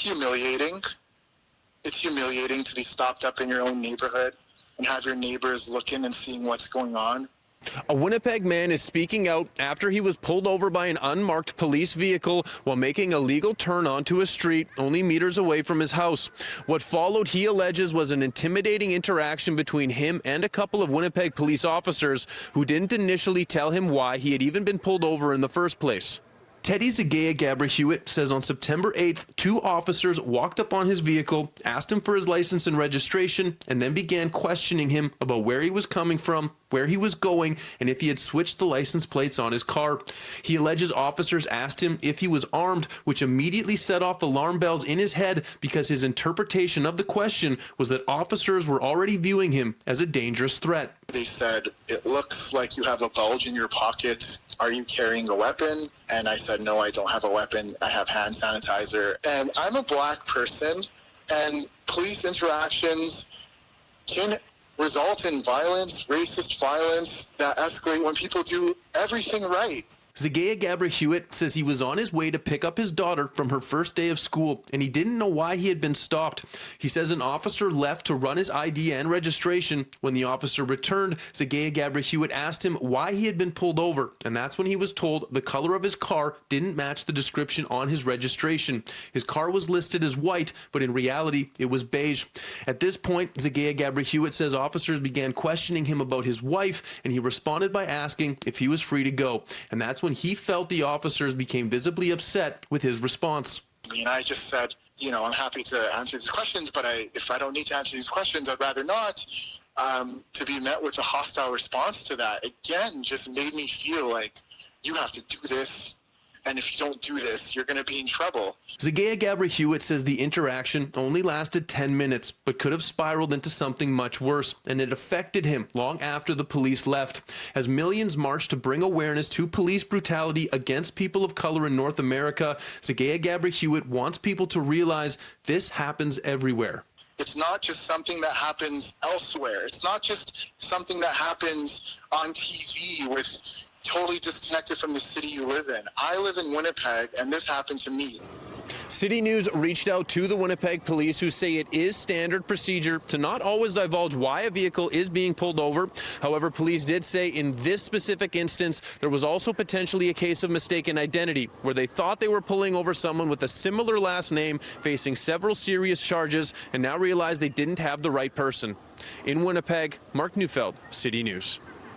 humiliating. It's humiliating to be stopped up in your own neighborhood and have your neighbors looking and seeing what's going on. A Winnipeg man is speaking out after he was pulled over by an unmarked police vehicle while making a legal turn onto a street only meters away from his house. What followed, he alleges, was an intimidating interaction between him and a couple of Winnipeg police officers who didn't initially tell him why he had even been pulled over in the first place. Teddy Zagaya Gabra-Hewitt says on September 8th, two officers walked up on his vehicle, asked him for his license and registration, and then began questioning him about where he was coming from, where he was going, and if he had switched the license plates on his car. He alleges officers asked him if he was armed, which immediately set off alarm bells in his head because his interpretation of the question was that officers were already viewing him as a dangerous threat. They said, "It looks like you have a bulge in your pocket. Are you carrying a weapon?" And I said, "No, I don't have a weapon. I have hand sanitizer." And I'm a black person, and police interactions can result in violence, racist violence that escalate when people do everything right. Zagaya Gabra-Hewitt says he was on his way to pick up his daughter from her first day of school, and he didn't know why he had been stopped. He says an officer left to run his ID and registration. When the officer returned, Zagaya Gabra-Hewitt asked him why he had been pulled over, and that's when he was told the color of his car didn't match the description on his registration. His car was listed as white, but in reality, it was beige. At this point, Zagaya Gabra-Hewitt says officers began questioning him about his wife, and he responded by asking if he was free to go. And that's when he felt the officers became visibly upset with his response. I just said, I'm happy to answer these questions, but if I don't need to answer these questions, I'd rather not. To be met with a hostile response to that, again, just made me feel like you have to do this. And if you don't do this, you're going to be in trouble. Zagaya Gabra-Hewitt says the interaction only lasted 10 minutes, but could have spiraled into something much worse, and it affected him long after the police left. As millions marched to bring awareness to police brutality against people of color in North America, Zagaya Gabra-Hewitt wants people to realize this happens everywhere. It's not just something that happens elsewhere. It's not just something that happens on TV with totally disconnected from the city you live in. I live in Winnipeg, and this happened to me. City News reached out to the Winnipeg police, who say it is standard procedure to not always divulge why a vehicle is being pulled over. However, police did say in this specific instance, there was also potentially a case of mistaken identity, where they thought they were pulling over someone with a similar last name, facing several serious charges, and now realized they didn't have the right person. In Winnipeg, Mark Neufeld, City News.